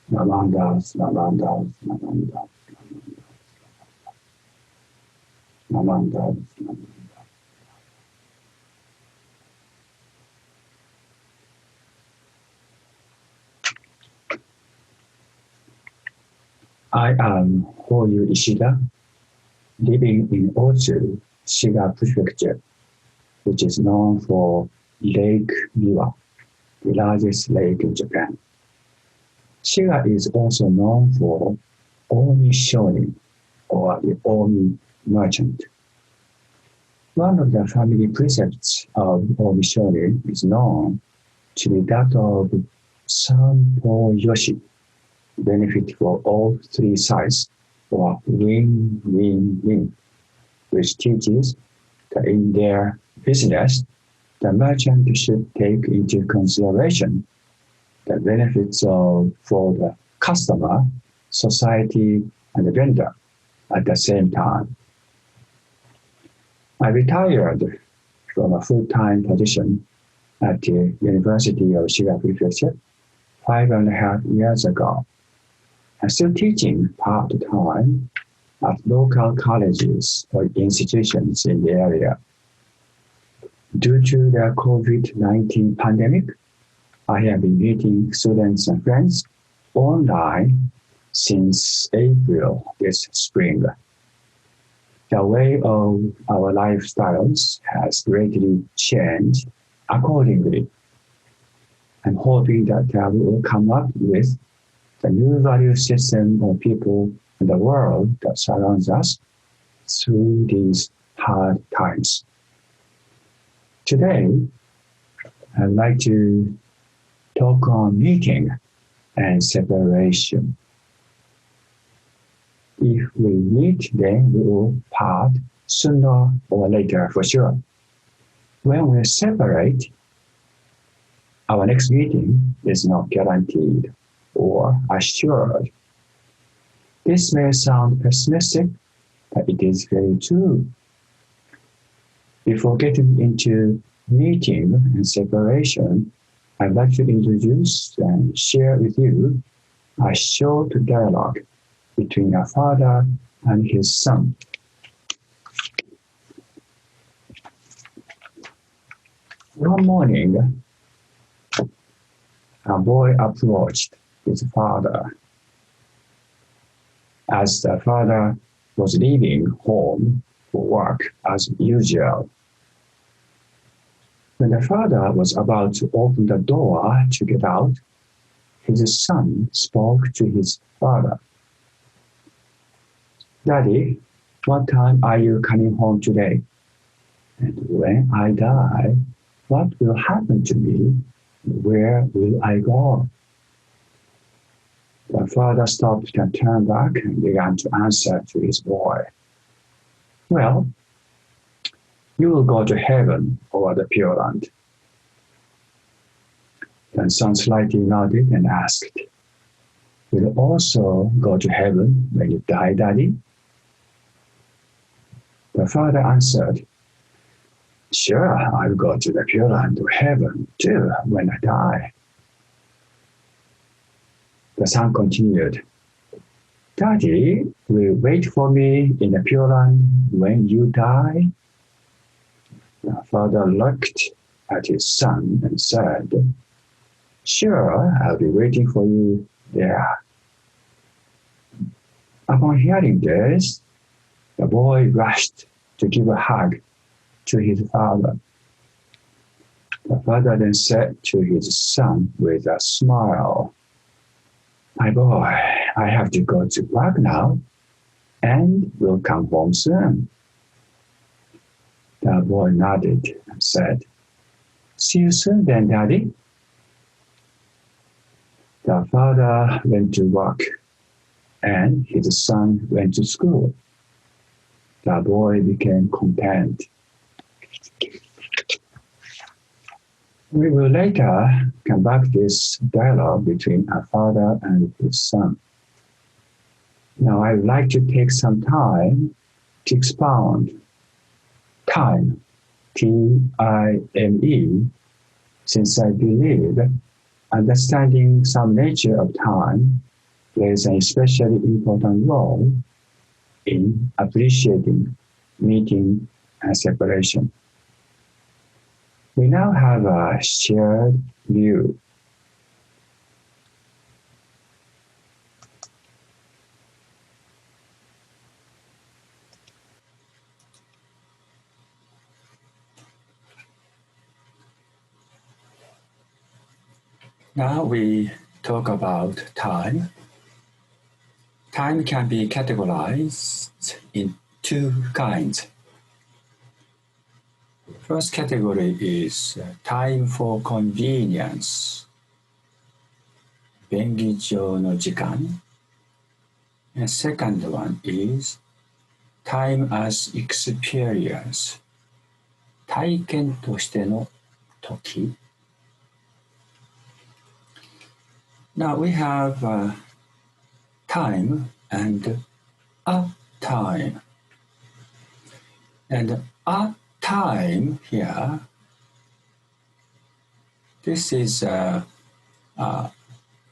Namandas, namandas, namandas, namandas, namandas. I am Hoyu ISHIDA, living in Otsu, Shiga Prefecture, which is known for Lake Biwa, the largest lake in Japan. Shiga is also known for Omi Shonin, or the Omi merchant. One of the family precepts of Omi Shonin is known to be that of Sanpo Yoshi, benefit for all three sides, or win-win-win, which teaches that in their business, the merchant should take into consideration the benefits for the customer, society, and the vendor at the same time. I retired from a full-time position at the University of Shiga Prefecture 5.5 years ago. I'm still teaching part-time at local colleges or institutions in the area. Due to the COVID-19 pandemic, I have been meeting students and friends online since April this spring. The way of our lifestyles has greatly changed accordingly. I'm hoping that we will come up with the new value system of people in the world that surrounds us through these hard times. Today, I'd like to talk on meeting and separation. If we meet, then we will part sooner or later for sure. When we separate, our next meeting is not guaranteed or assured. This may sound pessimistic, but it is very true. Before getting into meeting and separation, I'd like to introduce and share with you a short dialogue between a father and his son. One morning, a boy approached his father. As the father was leaving home for work as usual. When the father was about to open the door to get out, his son spoke to his father. Daddy, what time are you coming home today? And when I die, what will happen to me? Where will I go? The father stopped and turned back and began to answer to his boy. Well, you will go to heaven over the Pure Land. The son slightly nodded and asked, will you also go to heaven when you die, Daddy? The father answered, sure, I'll go to the Pure Land of heaven too when I die. The son continued, Daddy, will you wait for me in the Pure Land when you die? The father looked at his son and said, sure, I'll be waiting for you there. Upon hearing this, the boy rushed to give a hug to his father. The father then said to his son with a smile, my boy, I have to go to work now and will come home soon. The boy nodded and said, see you soon then, Daddy. The father went to work and his son went to school. The boy became content. We will later come back to this dialogue between a father and his son. Now I would like to take some time to expound time, T-I-M-E, since I believe understanding some nature of time plays an especially important role in appreciating meeting and separation. We now have a shared view. Now we talk about time. Time can be categorized in two kinds. First category is time for convenience, 便宜上の時間. And second one is time as experience, 体験としての時. Now we have time and a time. And a time here, this is a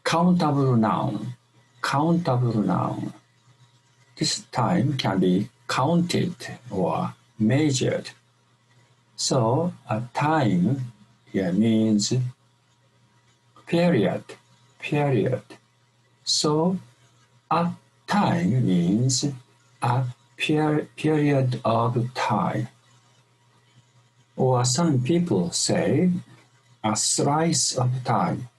countable noun. Countable noun. This time can be counted or measured. So a time here means period. So a time means a period of time. Or some people say a slice of time.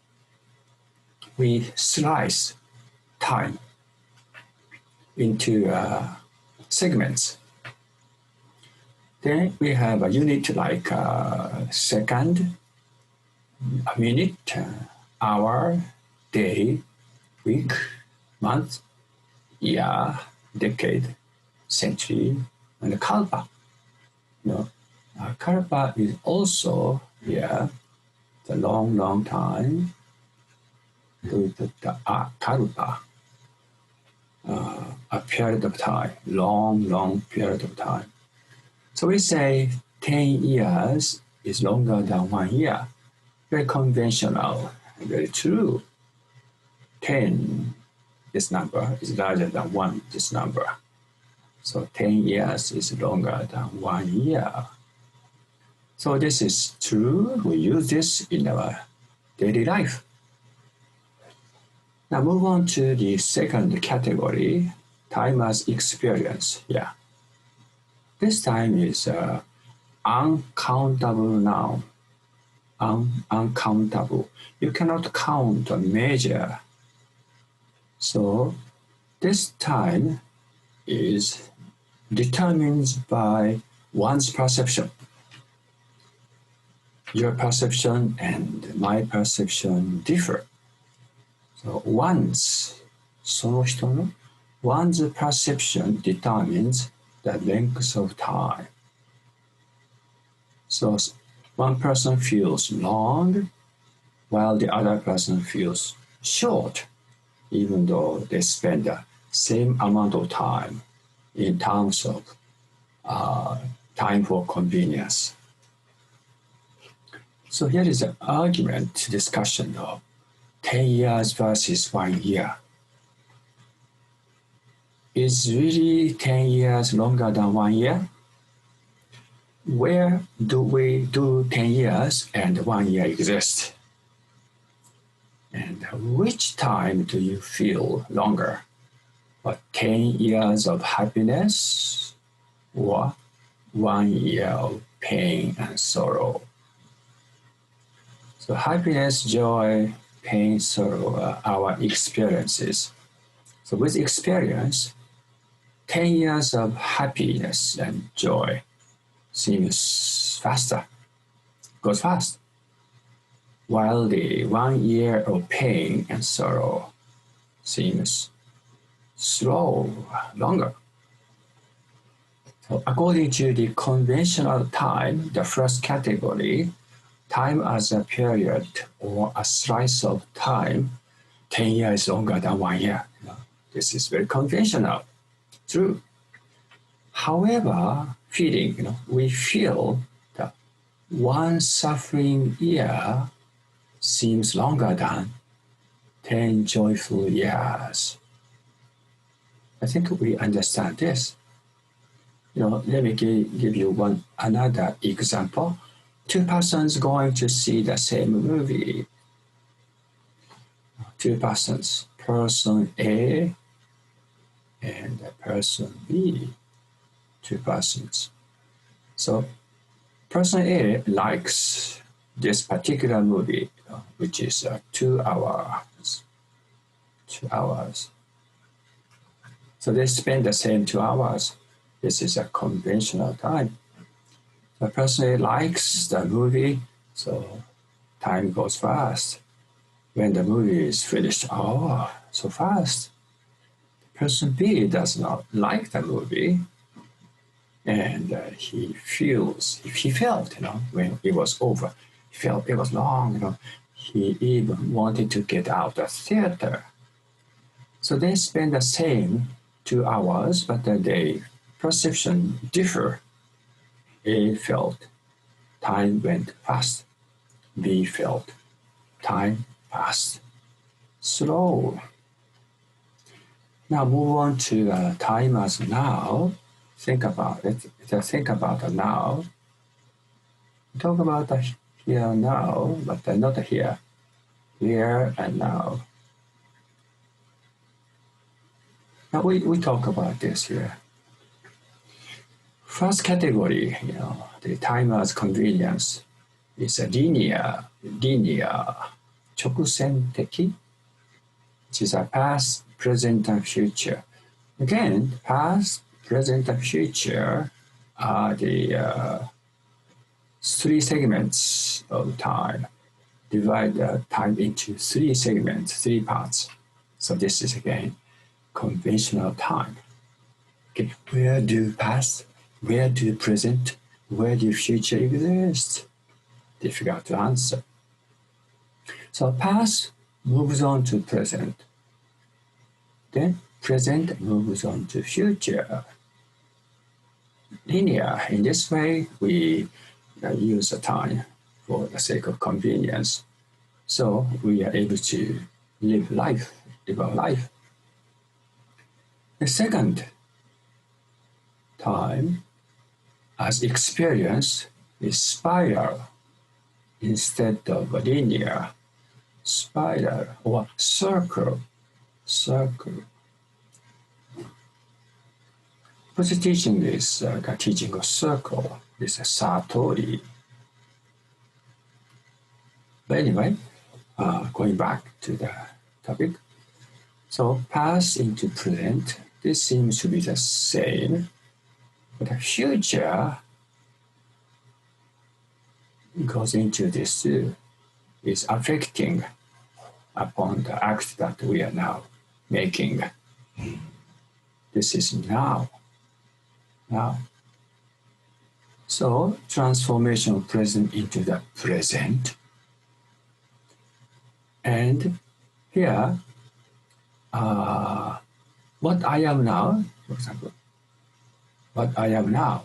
We slice time into segments. Then we have a unit like a second, a minute, hour, day, week, month, year, decade, century, and kalpa. Kalpa is also here, the long time. So we put the kalpa, a period of time, long period of time. So we say 10 years is longer than 1 year. Very conventional, very true. 10, this number, is larger than 1, this number. So 10 years is longer than 1 year. So this is true. We use this in our daily life. Now move on to the second category, time as experience. Yeah. This time is uncountable noun. Uncountable. You cannot count or measure. So this time is determined by one's perception. Your perception and my perception differ. So one's perception determines the length of time. So one person feels long while the other person feels short, even though they spend the same amount of time in terms of time for convenience. So here is an argument discussion of 10 years versus 1 year. Is really 10 years longer than 1 year? Where do we do 10 years and 1 year exist? And which time do you feel longer? 10 years of happiness or 1 year of pain and sorrow? So happiness, joy, pain, sorrow are our experiences. So with experience, 10 years of happiness and joy seems faster, goes fast, while the 1 year of pain and sorrow seems slow, longer. So according to the conventional time, the first category, time as a period or a slice of time, 10 years longer than 1 year. This is very conventional, true. However, we feel that one suffering year seems longer than 10 joyful years. I think we understand this. Let me give you another example. Two persons going to see the same movie. Two persons, person A and person B. Two persons. So person A likes this particular movie, which is 2 hours. 2 hours. So they spend the same 2 hours. This is a conventional time. The person A likes the movie, so time goes fast. When the movie is finished, so fast. Person B does not like the movie, and he felt, when it was over, he felt it was long, he even wanted to get out of the theater. So they spend the same 2 hours, but their perception differ. A felt time went fast. B felt time passed slow. Now move on to time as now. Think about it. Just think about the now. Talk about the here now, but not here. Here and now. Now we talk about this here. First category, the time as convenience is a linear, 直線的, which is a past, present, and future. Again, past, present, and future are the 3 segments of time. Divide the time into 3 segments, 3 parts. So this is again conventional time. Okay, where do past, where do present, where do future exist? Difficult to answer. So past moves on to present. Then present moves on to future. Linear. In this way, we use the time for the sake of convenience. So we are able to live our life. The second time as experience is spiral instead of linear. Spiral or circle. But the teaching is the teaching of circle. This is Satori. But anyway, going back to the topic. So past into present, this seems to be the same. But the future goes into this too, is affecting upon the act that we are now making. This is now. So transformation of present into the present. And here, what I am now, for example, what I am now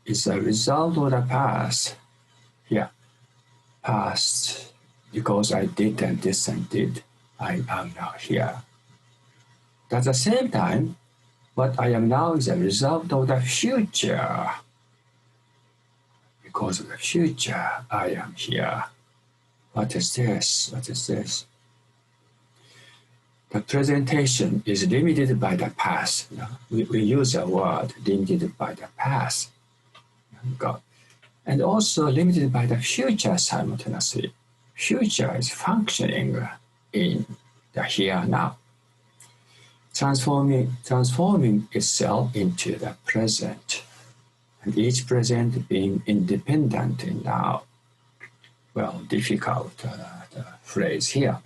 is a result of the past. Here, past, because I did and this and did, I am now here. At the same time, what I am now is a result of the future. Because of the future, I am here. What is this? What is this? The presentation is limited by the past. We use the word limited by the past. And also limited by the future simultaneously. Future is functioning in the here and now. Transforming itself into the present. And each present being independent in now. Well, difficult the phrase here.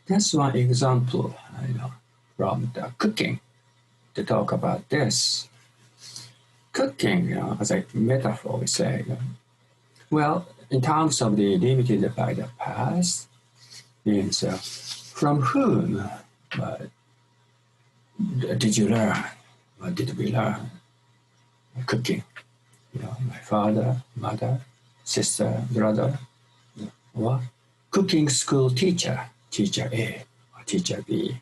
That's one example, from the cooking to talk about this. Cooking, as a metaphor, we say, well, in terms of the limited by the past, means from whom did you learn? What did we learn? Cooking. My father, mother, sister, brother, or cooking school teacher. teacher A or teacher B.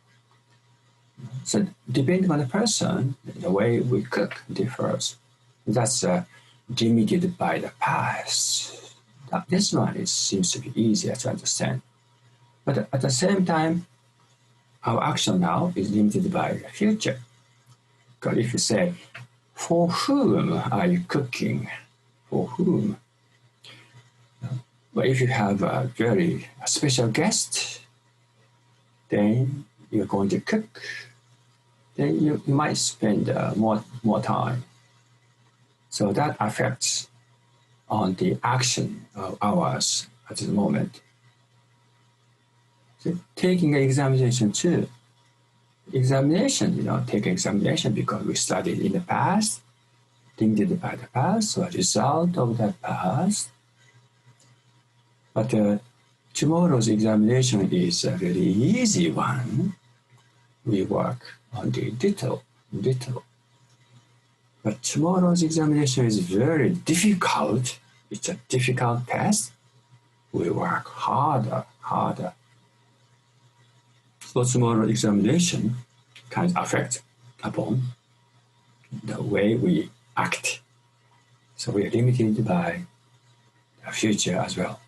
So depending on the person, the way we cook differs. That's limited by the past. This one seems to be easier to understand. But at the same time, our action now is limited by the future. Because if you say, for whom are you cooking? For whom? But if you have a very special guest, then you're going to cook. Then you might spend more time. So that affects on the action of ours at the moment. So taking an examination too. Examination, take an examination because we studied in the past, limited by the past, so a result of that past. But tomorrow's examination is a very easy one. We work on the little. But tomorrow's examination is very difficult. It's a difficult test. We work harder. So tomorrow's examination can affect upon the way we act. So we are limited by the future as well.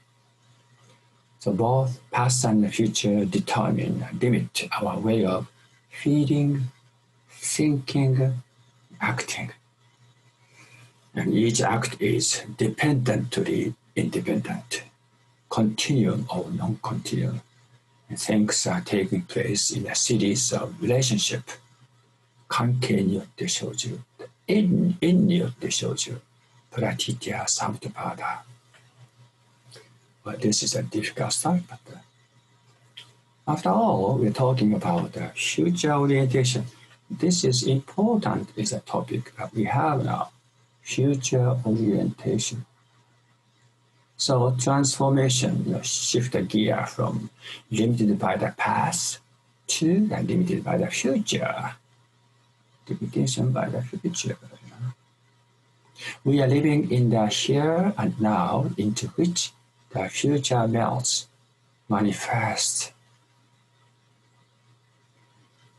So both past and the future determine, limit our way of feeling, thinking, acting. And each act is dependently independent, continuum or non-continuum. And things are taking place in a series of relationship. 関係によって生じる。縁によって生じる。プラティティア・サムトパーダ。But this is a difficult start. But after all, we're talking about future orientation. This is important is a topic that we have now. Future orientation. So transformation, shift the gear from limited by the past to limited by the future. Limitation by the future. We are living in the here and now into which the future melts, manifests.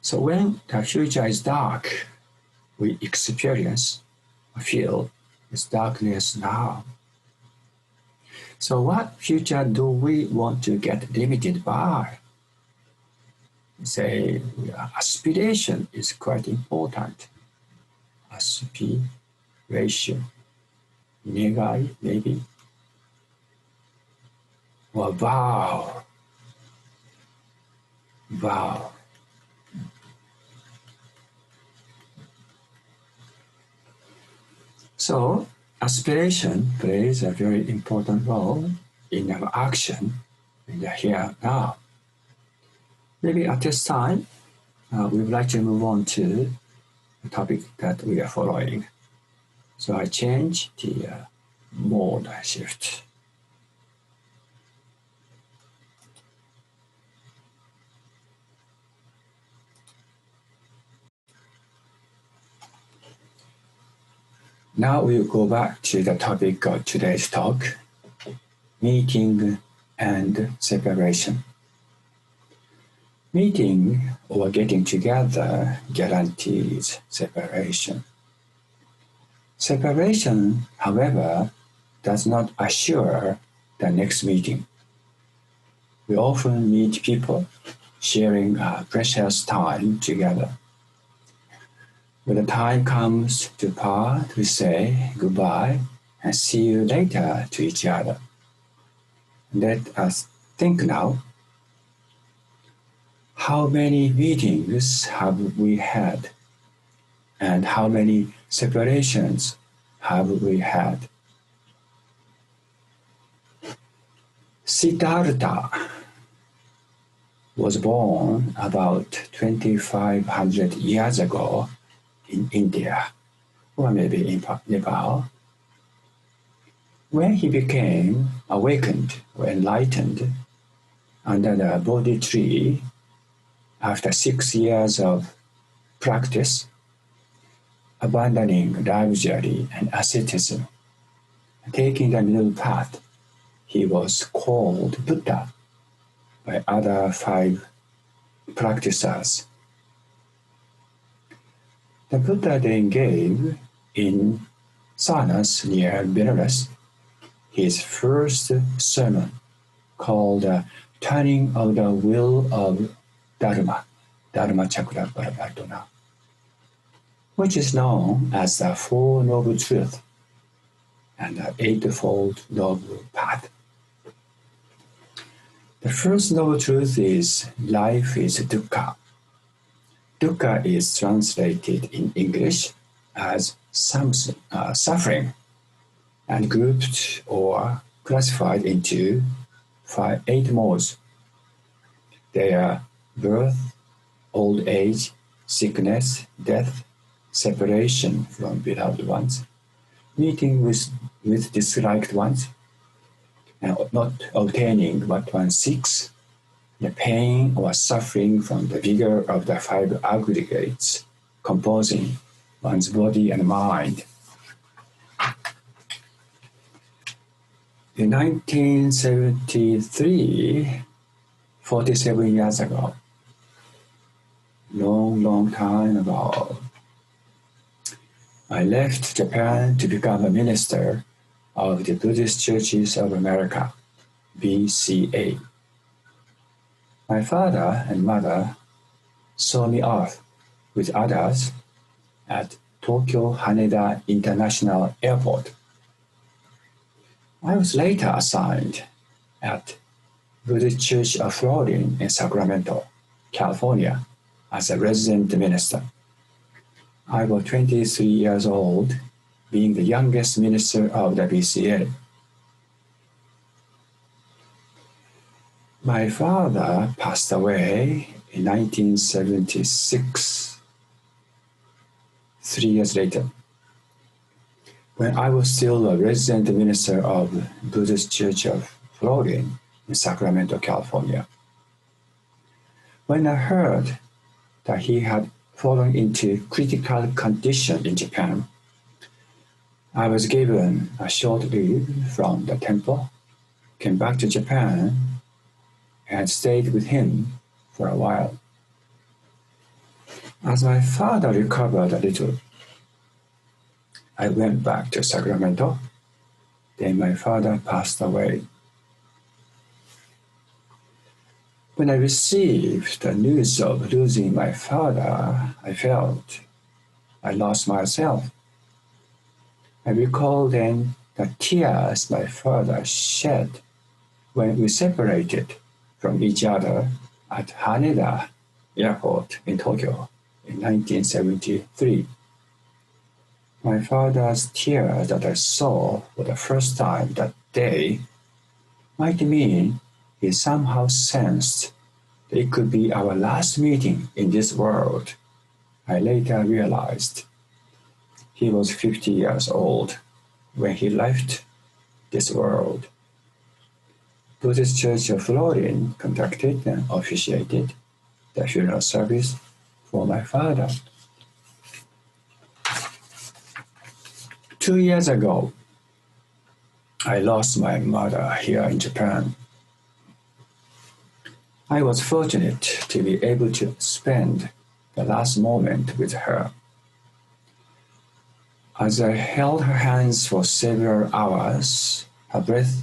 So when the future is dark, we experience, feel this darkness now. So what future do we want to get limited by? Say, aspiration is quite important. Aspiration. Negai, maybe. Or vow. Vow. So, aspiration plays a very important role in our action in the here and now. Maybe at this time, we would like to move on to the topic that we are following. So I change the mode shift. Now we'll go back to the topic of today's talk, meeting and separation. Meeting or getting together guarantees separation. Separation, however, does not assure the next meeting. We often meet people sharing precious time together. When the time comes to part, we say goodbye and see you later to each other. Let us think now. How many meetings have we had? And how many separations have we had? Siddhartha was born about 2,500 years ago in India, or maybe in Nepal. When he became awakened or enlightened under the Bodhi tree, after 6 years of practice, abandoning luxury and asceticism, taking the middle path, he was called Buddha. by other 5 practitioners. The Buddha then gave in Sarnas near Benares his first sermon called Turning of the Wheel of Dharma, Dharma Chakra Paravartana, which is known as the Four Noble Truths and the Eightfold Noble Path. The first noble truth is life is dukkha. Dukkha is translated in English as suffering and grouped or classified into 8 modes. They are birth, old age, sickness, death, separation from beloved ones, meeting with disliked ones, and not obtaining what one seeks, the pain or suffering from the vigor of the 5 aggregates composing one's body and mind. In 1973, 47 years ago, long time ago, I left Japan to become a minister of the Buddhist Churches of America, BCA. My father and mother saw me off with others at Tokyo Haneda International Airport. I was later assigned at Buddhist Church of Florida in Sacramento, California, as a resident minister. I was 23 years old, being the youngest minister of the BCA. My father passed away in 1976, 3 years later, when I was still a resident minister of the Buddhist Church of Florida in Sacramento, California. When I heard that he had fallen into critical condition in Japan, I was given a short leave from the temple, came back to Japan, and stayed with him for a while. As my father recovered a little, I went back to Sacramento. Then my father passed away. When I received the news of losing my father, I felt I lost myself. I recall then the tears my father shed when we separated from each other at Haneda Airport in Tokyo in 1973. My father's tears that I saw for the first time that day might mean he somehow sensed that it could be our last meeting in this world. I later realized he was 50 years old when he left this world. Buddhist Church of Florida conducted and officiated the funeral service for my father. 2 years ago, I lost my mother here in Japan. I was fortunate to be able to spend the last moment with her. As I held her hands for several hours, her breath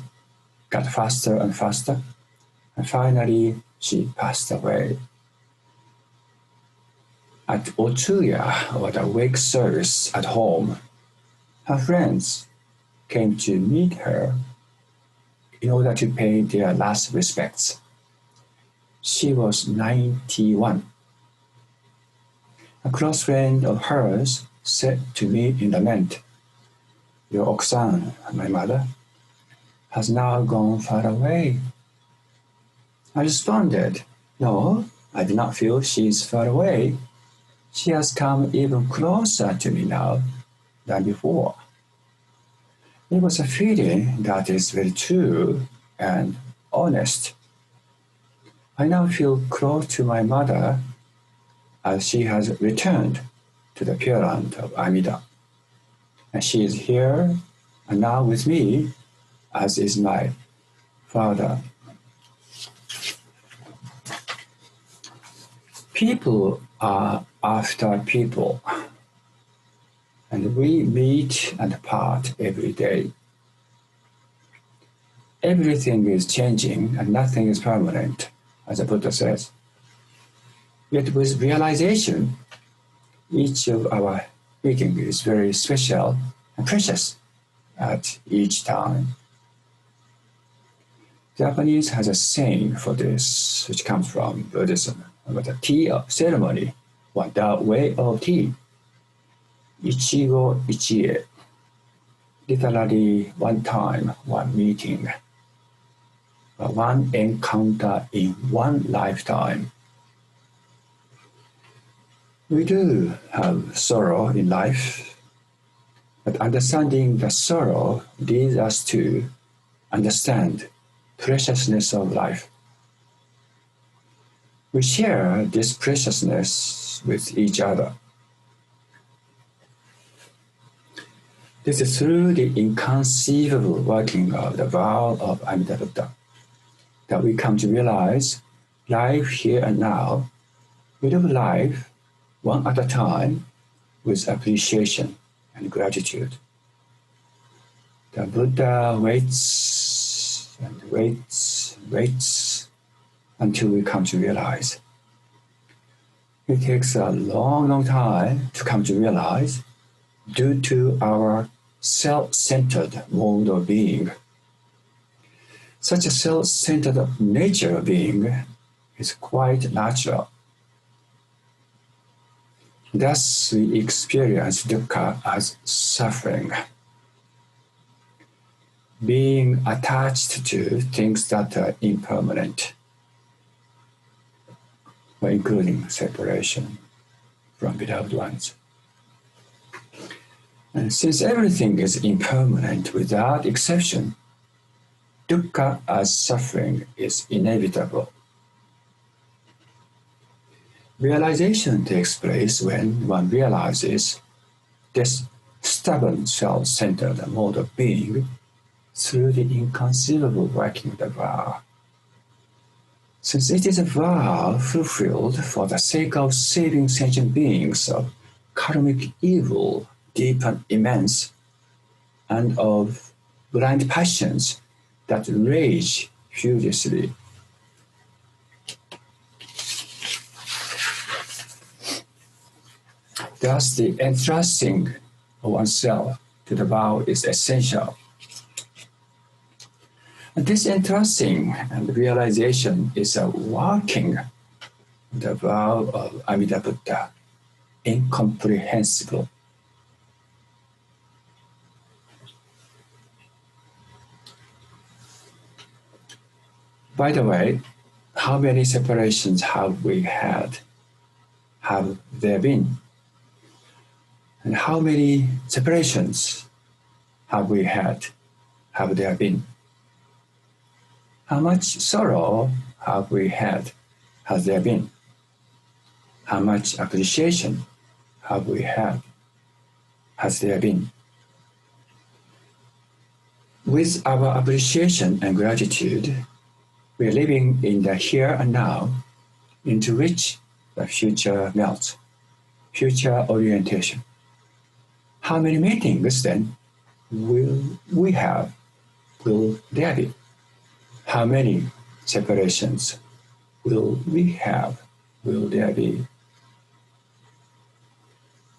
got faster and faster, and finally she passed away. At Otsuya, or the wake service at home, her friends came to meet her in order to pay their last respects. She was 91. A close friend of hers said to me in lament, "Your Okusan, my mother, has now gone far away." I responded, "No, I do not feel she is far away. She has come even closer to me now than before." It was a feeling that is very true and honest. I now feel close to my mother as she has returned to the Pure Land of Amida. And she is here and now with me, as is my father. People are after people, and we meet and part every day. Everything is changing and nothing is permanent, as the Buddha says. Yet with realization, each of our meeting is very special and precious at each time. Japanese has a saying for this, which comes from Buddhism, about the tea ceremony, or the way of tea. Ichigo ichie, literally one time, one meeting, one encounter in one lifetime. We do have sorrow in life, but understanding the sorrow leads us to understand preciousness of life. We share this preciousness with each other. This is through the inconceivable working of the vow of Amida Buddha that we come to realize life here and now. We live life one at a time with appreciation and gratitude. The Buddha waits and waits and waits until we come to realize. It takes a long, long time to come to realize due to our self-centered mode of being. Such a self-centered nature of being is quite natural. Thus, we experience dukkha as suffering. Being attached to things that are impermanent, including separation from beloved ones. And since everything is impermanent without exception, dukkha as suffering is inevitable. Realization takes place when one realizes this stubborn self-centered mode of being through the inconceivable working of the vow. Since it is a vow fulfilled for the sake of saving sentient beings of karmic evil, deep and immense, and of blind passions that rage furiously. Thus, the entrusting of oneself to the vow is essential. And this entrusting and realization is a working of the vow of Amida Buddha, incomprehensible. By the way, how many separations have we had? Have there been? And how many separations have we had? Have there been? How much sorrow have we had? Has there been? How much appreciation have we had? Has there been? With our appreciation and gratitude, we are living in the here and now, into which the future melts, future orientation. How many meetings then will we have? Will there be? How many separations will we have? Will there be?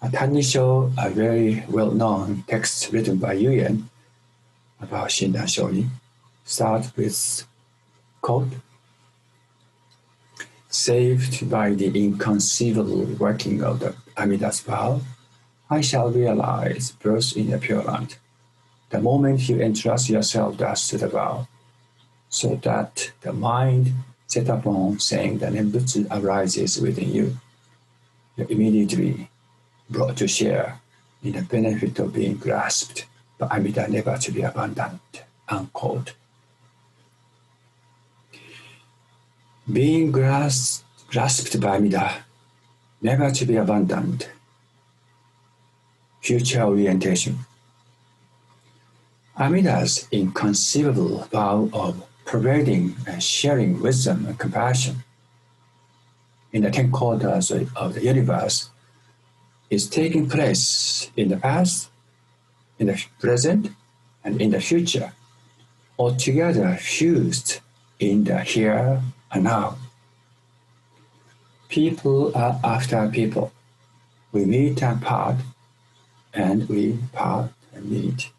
At Tannisho, a very well-known text written by Yuyen about Shindan Shoni, starts with quote, "Saved by the inconceivable working of the Amida's vow, I shall realize birth in the Pure Land. The moment you entrust yourself thus to the vow, so that the mind set upon saying the Nembutsu arises within you, you're immediately brought to share in the benefit of being grasped by Amida never to be abandoned." Unquote. Being grasped by Amida, never to be abandoned. Future orientation. Amida's inconceivable vow of pervading and sharing wisdom and compassion in the 10 quarters of the universe is taking place in the past, in the present, and in the future, altogether fused in the here and now. People are after people. We meet and part, and we part and meet.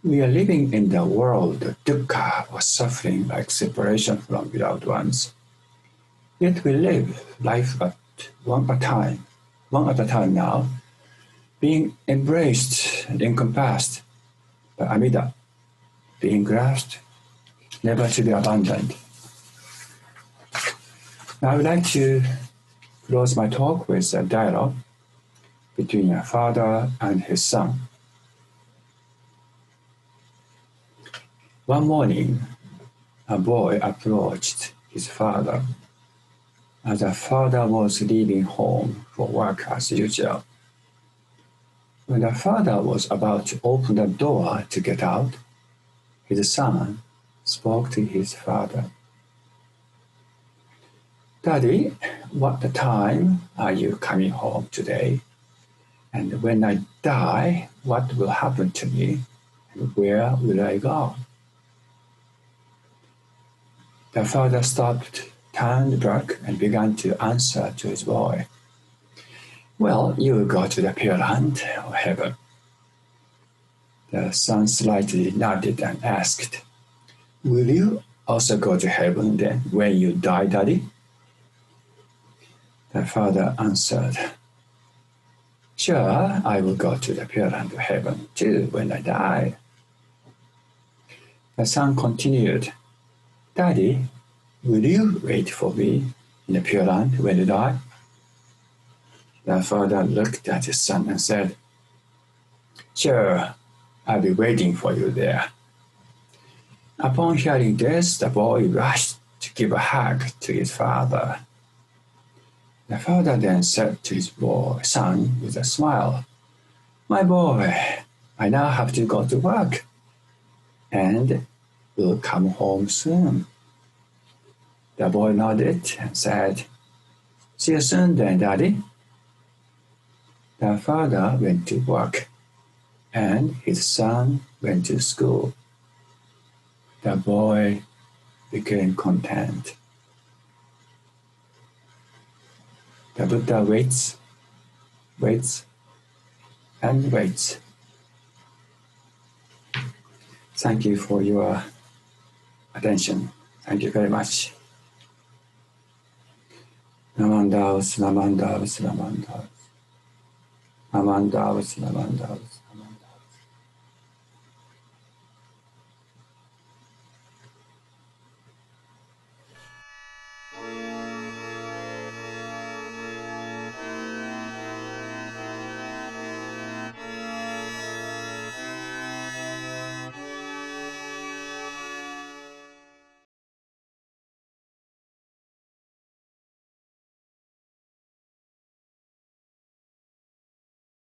We are living in the world of dukkha, or suffering like separation from beloved ones. Yet we live life at one at a time now, being embraced and encompassed by Amida, being grasped, never to be abandoned. Now I would like to close my talk with a dialogue between a father and his son. One morning, a boy approached his father as the father was leaving home for work as usual. When the father was about to open the door to get out, his son spoke to his father. Daddy, what time are you coming home today? And when I die, what will happen to me? And where will I go? The father stopped, turned back, and began to answer to his boy. Well, you will go to the Pure Land or heaven. The son slightly nodded and asked, will you also go to heaven then when you die, Daddy? The father answered, sure, I will go to the Pure Land of heaven too when I die. The son continued, Daddy, will you wait for me in the Pure Land when you die? The father looked at his son and said, sure, I'll be waiting for you there. Upon hearing this, the boy rushed to give a hug to his father. The father then said to his son with a smile, my boy, I now have to go to work and will come home soon. The boy nodded and said, see you soon then, Daddy. The father went to work and his son went to school. The boy became content. The Buddha waits, and waits. Thank you for your attention. Thank you very much. Namandaos, Namandaos, Namandaos. Namandaos, Namandaos.